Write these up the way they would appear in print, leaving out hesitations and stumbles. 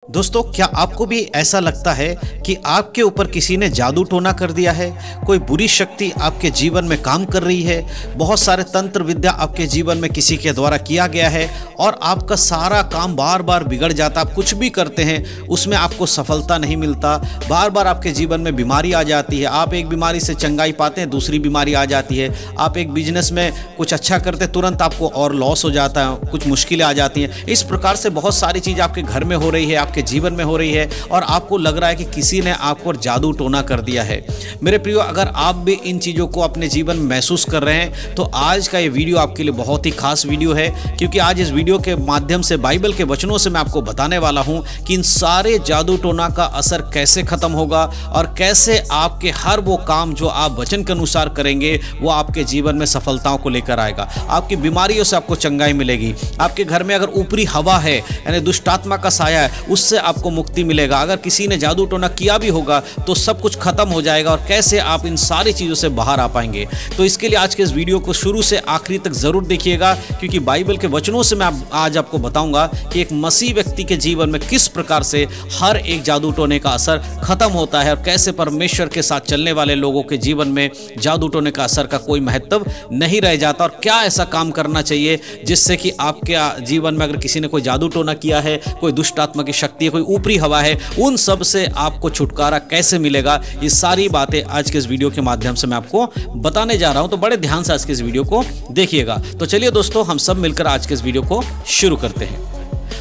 दोस्तों, क्या आपको भी ऐसा लगता है कि आपके ऊपर किसी ने जादू टोना कर दिया है? कोई बुरी शक्ति आपके जीवन में काम कर रही है। बहुत सारे तंत्र विद्या आपके जीवन में किसी के द्वारा किया गया है और आपका सारा काम बार बार बिगड़ जाता। आप कुछ भी करते हैं उसमें आपको सफलता नहीं मिलता। बार बार आपके जीवन में बीमारी आ जाती है। आप एक बीमारी से चंगाई पाते हैं, दूसरी बीमारी आ जाती है। आप एक बिजनेस में कुछ अच्छा करते तुरंत आपको और लॉस हो जाता है, कुछ मुश्किलें आ जाती हैं। इस प्रकार से बहुत सारी चीज़ आपके घर में हो रही है, आपके जीवन में हो रही है और आपको लग रहा है कि किसी ने आपको जादू टोना कर दिया है। मेरे प्रियो, अगर आप भी इन चीज़ों को अपने जीवन में महसूस कर रहे हैं तो आज का ये वीडियो आपके लिए बहुत ही खास वीडियो है, क्योंकि आज इस वीडियो के माध्यम से बाइबल के वचनों से मैं आपको बताने वाला हूं कि इन सारे जादू टोना का असर कैसे खत्म होगा और कैसे आपके हर वो काम जो आप वचन के अनुसार करेंगे वो आपके जीवन में सफलताओं को लेकर आएगा। आपकी बीमारियों से आपको चंगाई मिलेगी। आपके घर में अगर ऊपरी हवा है यानी दुष्ट आत्मा का साया है, उससे आपको मुक्ति मिलेगा। अगर किसी ने जादू टोना किया भी होगा तो सब कुछ खत्म हो जाएगा और कैसे आप इन सारी चीज़ों से बाहर आ पाएंगे। तो इसके लिए आज के इस वीडियो को शुरू से आखिरी तक जरूर देखिएगा, क्योंकि बाइबल के वचनों से मैं आज आपको बताऊंगा कि एक मसीह व्यक्ति के जीवन में किस प्रकार से हर एक जादू टोने का असर खत्म होता है और कैसे परमेश्वर के साथ चलने वाले लोगों के जीवन में जादू टोने का असर का कोई महत्व नहीं रह जाता और क्या ऐसा काम करना चाहिए जिससे कि आपके जीवन में अगर किसी ने कोई जादू टोना किया है, कोई दुष्ट आत्मा की शक्ति है, कोई ऊपरी हवा है, उन सब से आपको छुटकारा कैसे मिलेगा। ये सारी बातें आज के इस वीडियो के माध्यम से मैं आपको बताने जा रहा हूं, तो बड़े ध्यान से आज के इस वीडियो को देखिएगा। तो चलिए दोस्तों, हम सब मिलकर आज के इस वीडियो को शुरू करते हैं।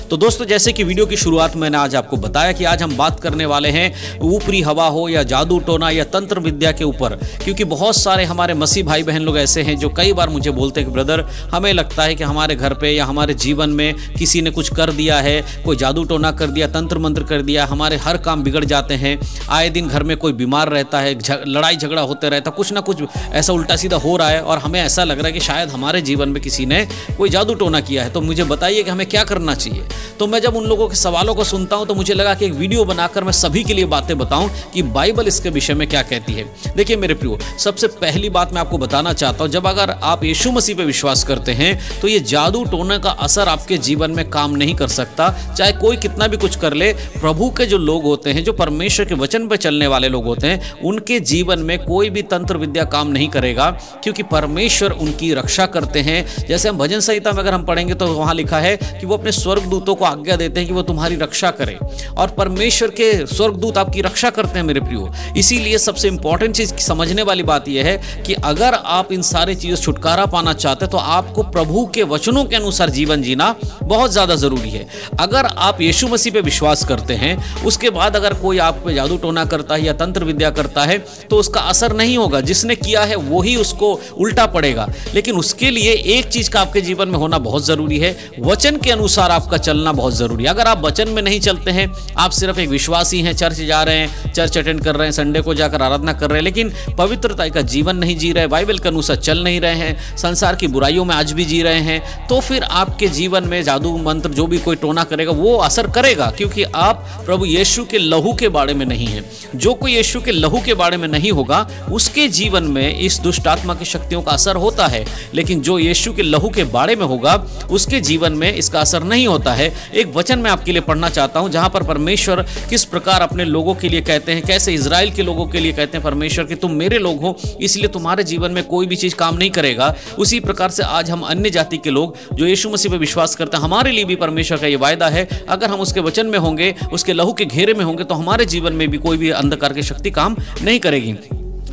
तो दोस्तों, जैसे कि वीडियो की शुरुआत में मैंने आज आपको बताया कि आज हम बात करने वाले हैं ऊपरी हवा हो या जादू टोना या तंत्र विद्या के ऊपर, क्योंकि बहुत सारे हमारे मसीह भाई बहन लोग ऐसे हैं जो कई बार मुझे बोलते हैं कि ब्रदर, हमें लगता है कि हमारे घर पे या हमारे जीवन में किसी ने कुछ कर दिया है, कोई जादू टोना कर दिया, तंत्र मंत्र कर दिया, हमारे हर काम बिगड़ जाते हैं। आए दिन घर में कोई बीमार रहता है, लड़ाई झगड़ा होते रहता, कुछ ना कुछ ऐसा उल्टा सीधा हो रहा है और हमें ऐसा लग रहा है कि शायद हमारे जीवन में किसी ने कोई जादू टोना किया है। तो मुझे बताइए कि हमें क्या करना चाहिए। तो मैं जब उन लोगों के सवालों को सुनता हूं तो मुझे लगा कि एक वीडियो बनाकर मैं सभी के लिए बातें बताऊं कि बाइबल इसके विषय में क्या कहती है। देखिए मेरे प्रियो, सबसे पहली बात मैं आपको बताना चाहता हूं, जब अगर आप यीशु मसीह पे विश्वास करते हैं तो ये जादू टोने का असर आपके जीवन में काम नहीं कर सकता। चाहे कोई कितना भी कुछ कर ले, प्रभु के जो लोग होते हैं, जो परमेश्वर के वचन पर चलने वाले लोग होते हैं, उनके जीवन में कोई भी तंत्र विद्या काम नहीं करेगा, क्योंकि परमेश्वर उनकी रक्षा करते हैं। जैसे हम भजन संहिता में अगर हम पढ़ेंगे तो वहां लिखा है कि वो अपने स्वर्गदूतों को आज्ञा देते हैं कि वो तुम्हारी रक्षा करें, और परमेश्वर के स्वर्गदूत आपकी रक्षा करते हैं मेरे प्रियो। इसीलिए सबसे इंपॉर्टेंट चीज समझने वाली बात यह है कि अगर आप इन सारी चीजों से छुटकारा पाना चाहते हैं तो आपको प्रभु के वचनों के अनुसार जीवन जीना बहुत ज्यादा जरूरी है। अगर आप यीशु मसीह पे विश्वास करते हैं, उसके बाद अगर कोई आप पे जादू टोना करता है या तंत्र विद्या करता है तो उसका असर नहीं होगा। जिसने किया है वही उसको उल्टा पड़ेगा। लेकिन उसके लिए एक चीज का आपके जीवन में होना बहुत जरूरी है, वचन के अनुसार आपका चलना बहुत जरूरी है। अगर आप वचन में नहीं चलते हैं, आप सिर्फ एक विश्वासी हैं, चर्च जा रहे हैं, चर्च अटेंड कर रहे हैं, संडे को जाकर आराधना कर रहे हैं, लेकिन पवित्रता का जीवन नहीं जी रहे, बाइबल के अनुसार चल नहीं रहे हैं, संसार की बुराइयों में आज भी जी रहे हैं, तो फिर आपके जीवन में जादू मंत्र जो भी कोई टोना करेगा वो असर करेगा, क्योंकि आप प्रभु यीशु के लहू के बारे में नहीं है। जो कोई यीशु के लहू के बारे में नहीं होगा उसके जीवन में इस दुष्ट आत्मा की शक्तियों का असर होता है, लेकिन जो यीशु के लहू के बारे में होगा उसके जीवन में इसका असर नहीं होता है। एक वचन मैं आपके लिए पढ़ना चाहता हूं जहां पर परमेश्वर किस प्रकार अपने लोगों के लिए कहते हैं, कैसे इजराइल के लोगों के लिए कहते हैं परमेश्वर कि तुम मेरे लोग हो, इसलिए तुम्हारे जीवन में कोई भी चीज काम नहीं करेगा। उसी प्रकार से आज हम अन्य जाति के लोग जो यीशु मसीह पर विश्वास करते हैं, हमारे लिए भी परमेश्वर का ये वायदा है, अगर हम उसके वचन में होंगे, उसके लहू के घेरे में होंगे, तो हमारे जीवन में भी कोई भी अंधकार की शक्ति काम नहीं करेगी।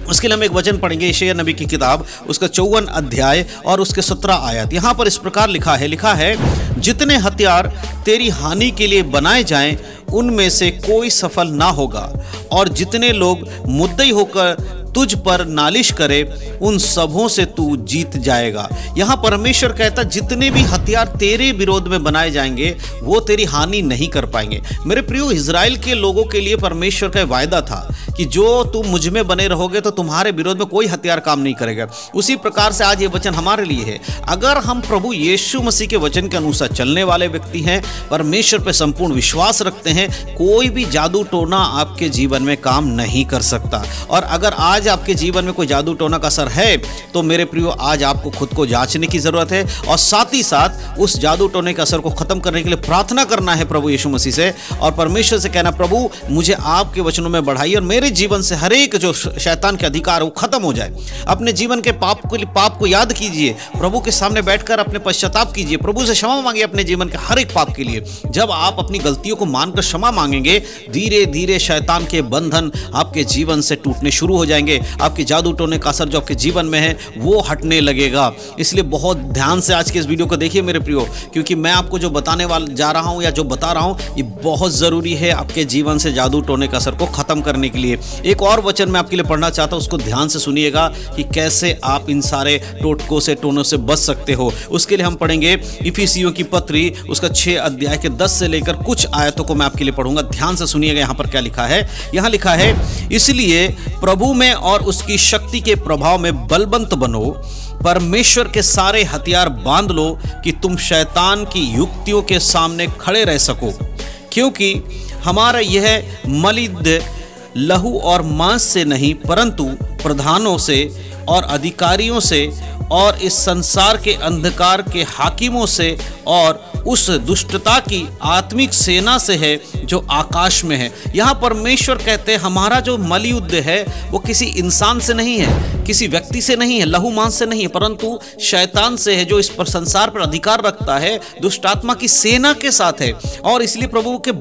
उसके लिए हम एक वचन पढ़ेंगे, यशायाह नबी की किताब, उसका 54 अध्याय और उसके 17 आयत। यहाँ पर इस प्रकार लिखा है, जितने हथियार तेरी हानि के लिए बनाए जाएं उनमें से कोई सफल ना होगा, और जितने लोग मुद्दई होकर तुझ पर नालिश करे उन सबों से तू जीत जाएगा। यहाँ परमेश्वर कहता, जितने भी हथियार तेरे विरोध में बनाए जाएंगे वो तेरी हानि नहीं कर पाएंगे। मेरे प्रियो, इजराइल के लोगों के लिए परमेश्वर का वायदा था कि जो तुम मुझ में बने रहोगे तो तुम्हारे विरोध में कोई हथियार काम नहीं करेगा। उसी प्रकार से आज ये वचन हमारे लिए है। अगर हम प्रभु यीशु मसीह के वचन के अनुसार चलने वाले व्यक्ति हैं, परमेश्वर पर संपूर्ण विश्वास रखते हैं, कोई भी जादू टोना आपके जीवन में काम नहीं कर सकता। और अगर आज आज आपके जीवन में कोई जादू टोना का असर है तो मेरे प्रियो आज आपको खुद को जांचने की जरूरत है और साथ ही साथ उस जादू टोने के असर को खत्म करने के लिए प्रार्थना करना है प्रभु यीशु मसीह से और परमेश्वर से कहना, प्रभु मुझे आपके वचनों में बढ़ाइए और मेरे जीवन से हर एक जो शैतान के अधिकार है वो खत्म हो जाए। अपने जीवन के पाप को याद कीजिए, प्रभु के सामने बैठकर अपने पश्चाताप कीजिए, प्रभु से क्षमा मांगिए अपने जीवन के हर एक पाप के लिए। जब आप अपनी गलतियों को मानकर क्षमा मांगेंगे, धीरे धीरे शैतान के बंधन आपके जीवन से टूटने शुरू हो जाएंगे। आपके जादू टोने का असर जो आपके जीवन में है वो हटने लगेगा। इसलिए बहुत ध्यान से आज के इस वीडियो को देखिए मेरे प्रियो, क्योंकि मैं आपको जो बताने वाला जा रहा हूं या जो बता रहा हूं ये बहुत जरूरी है आपके जीवन से जादू टोने का असर को खत्म करने के लिए। एक और वचन मैं आपके लिए पढ़ना चाहता हूं, उसको ध्यान से सुनिएगा कि कैसे आप इन सारे टोटकों से टोनों से बच सकते हो। उसके लिए हम पढ़ेंगे इफिसियों की पत्री उसका 6 अध्याय के 10 से लेकर कुछ आयतों को मैं आपके लिए पढ़ूंगा। ध्यान से सुनिएगा यहाँ पर क्या लिखा है। यहाँ लिखा है, इसलिए प्रभु में और उसकी शक्ति के प्रभाव में बलवंत बनो, परमेश्वर के सारे हथियार बांध लो कि तुम शैतान की युक्तियों के सामने खड़े रह सको, क्योंकि हमारा यह मलिद लहू और मांस से नहीं परंतु प्रधानों से और अधिकारियों से और इस संसार के अंधकार के हाकिमों से और उस दुष्टता की आत्मिक सेना से है जो आकाश में है। यहाँ परमेश्वर कहते हैं हमारा जो मलयुद्ध है वो किसी इंसान से नहीं है, किसी व्यक्ति से नहीं है, लहू मांस से नहीं है, परंतु शैतान से है जो इस पर संसार पर अधिकार रखता है, दुष्ट आत्मा की सेना के साथ है। और इसलिए प्रभु के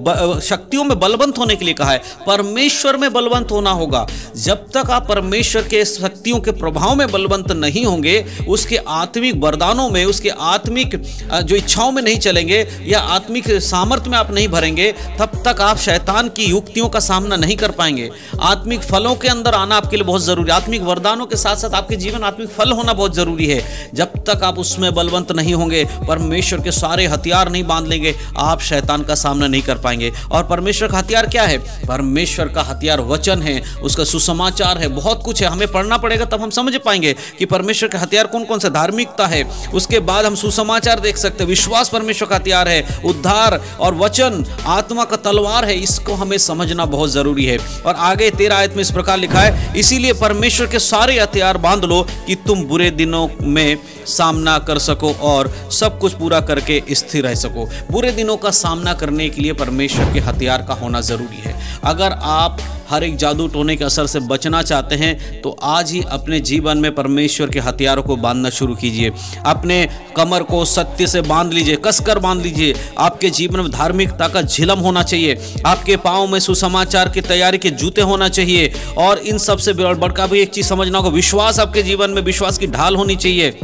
शक्तियों में बलवंत होने के लिए कहा है, परमेश्वर में बलवंत होना होगा। जब तक आप परमेश्वर के शक्तियों के प्रभाव में बलवंत नहीं होंगे, उसके आत्मिक वरदानों में, उसके आत्मिक जो इच्छाओं में नहीं चलेंगे या आत्मिक सामर्थ्य में आप नहीं भरेंगे, तब तक आप शैतान की युक्तियों का सामना नहीं कर पाएंगे। आत्मिक फलों के अंदर आना आपके लिए बहुत जरूरी है। आत्मिक वरदानों के साथ साथ आपके जीवन आत्मिक फल होना बहुत जरूरी है। जब तक आप उसमें बलवंत नहीं होंगे, परमेश्वर के सारे हथियार नहीं बांध लेंगे, आप शैतान का सामना नहीं कर पाएंगे। और परमेश्वर का हथियार क्या है? परमेश्वर का हथियार वचन है, उसका सुसमाचार है, बहुत कुछ है। हमें पढ़ना पड़ेगा तब हम समझ पाएंगे कि परमेश्वर के हथियार कौन कौन से। धार्मिकता है, उसके बाद हम सुसमाचार देख सकते हैं, विश्वास परमेश्वर का हथियार है, उद्धार और वचन आत्मा का तलवार है। इसको हमें समझना बहुत जरूरी है। और आगे 13 आयत में इस प्रकार लिखा है, इसीलिए परमेश्वर के सारे हथियार बांध लो कि तुम बुरे दिनों में सामना कर सको और सब कुछ पूरा करके स्थिर रह सको। बुरे दिनों का सामना करने के लिए परमेश्वर के हथियार का होना जरूरी है। अगर आप हर एक जादू टोने के असर से बचना चाहते हैं तो आज ही अपने जीवन में परमेश्वर के हथियारों को बांधना शुरू कीजिए। अपने कमर को सत्य से बांध लीजिए, कसकर बांध लीजिए। आपके जीवन में धार्मिकता का झिलम होना चाहिए, आपके पाँव में सुसमाचार की तैयारी के जूते होना चाहिए। और इन सबसे बड़का भी एक चीज समझना होगा, विश्वास आपके जीवन में विश्वास की ढाल होनी चाहिए,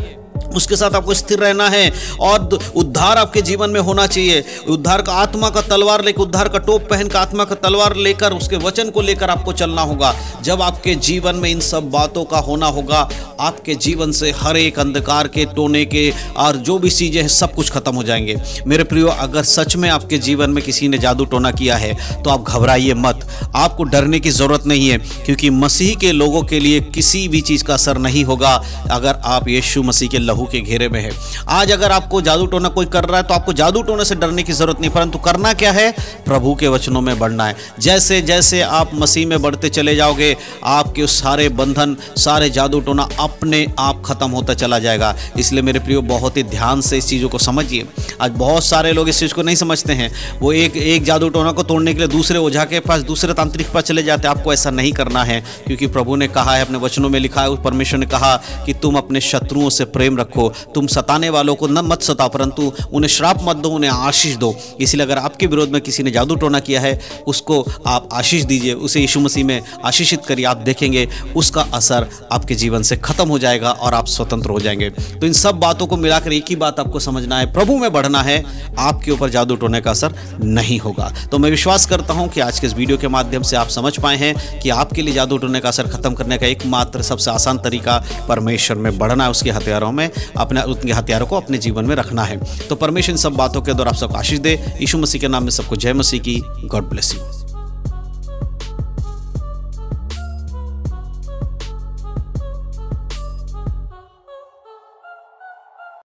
उसके साथ आपको स्थिर रहना है। और उद्धार आपके जीवन में होना चाहिए। उद्धार का आत्मा का तलवार लेकर, उद्धार का टोप पहन कर, आत्मा का तलवार लेकर, उसके वचन को लेकर आपको चलना होगा। जब आपके जीवन में इन सब बातों का होना होगा, आपके जीवन से हर एक अंधकार के टोने के और जो भी चीजें हैं सब कुछ खत्म हो जाएंगे। मेरे प्रियो, अगर सच में आपके जीवन में किसी ने जादू टोना किया है तो आप घबराइए मत, आपको डरने की जरूरत नहीं है, क्योंकि मसीह के लोगों के लिए किसी भी चीज का असर नहीं होगा अगर आप यीशु मसीह के लहू के घेरे में है। आज अगर आपको जादू टोना कोई कर रहा है तो आपको जादू टोने से डरने की जरूरत नहीं, परंतु करना क्या है? प्रभु के वचनों में बढ़ना है। जैसे जैसे आप मसीह में बढ़ते चले जाओगे, आपके सारे बंधन, सारे जादू टोना अपने आप खत्म होता चला जाएगा। इसलिए मेरे प्रियो, बहुत ही ध्यान से इस चीज़ों को समझिए। आज बहुत सारे लोग इस चीज़ को नहीं समझते हैं, वो एक जादू टोना को तोड़ने के लिए दूसरे ओझा के पास, दूसरे तांत्रिक के पास चले जाते हैं। आपको ऐसा नहीं करना है, क्योंकि प्रभु ने कहा है, अपने वचनों में लिखा है, परमेश्वर ने कहा कि तुम अपने शत्रुओं से प्रेम रखो, तुम सताने वालों को न मत सताओ, परंतु उन्हें श्राप मत दो, उन्हें आशीष दो। इसलिए अगर आपके विरोध में किसी ने जादू टोना किया है, उसको आप आशीष दीजिए, उसे यीशु मसीह में आशीषित करिए। आप देखेंगे उसका असर आपके जीवन से खत्म हो जाएगा और आप स्वतंत्र हो जाएंगे। तो इन सब बातों को मिलाकर एक ही बात आपको समझना है, प्रभु में बढ़ना है, आपके ऊपर जादू टोने का असर नहीं होगा। तो मैं विश्वास करता हूं कि आज के इस वीडियो के माध्यम से आप समझ पाए हैं कि आपके लिए जादू टोने का असर खत्म करने का एकमात्र सबसे आसान तरीका परमेश्वर में बढ़ना है, उसके हथियारों में उनके हथियारों को अपने जीवन में रखना है। तो परमेश्वर इन सब बातों के द्वारा आप सबको आशीष दे। यीशु मसीह के नाम में सबको जय मसीह की। God bless you.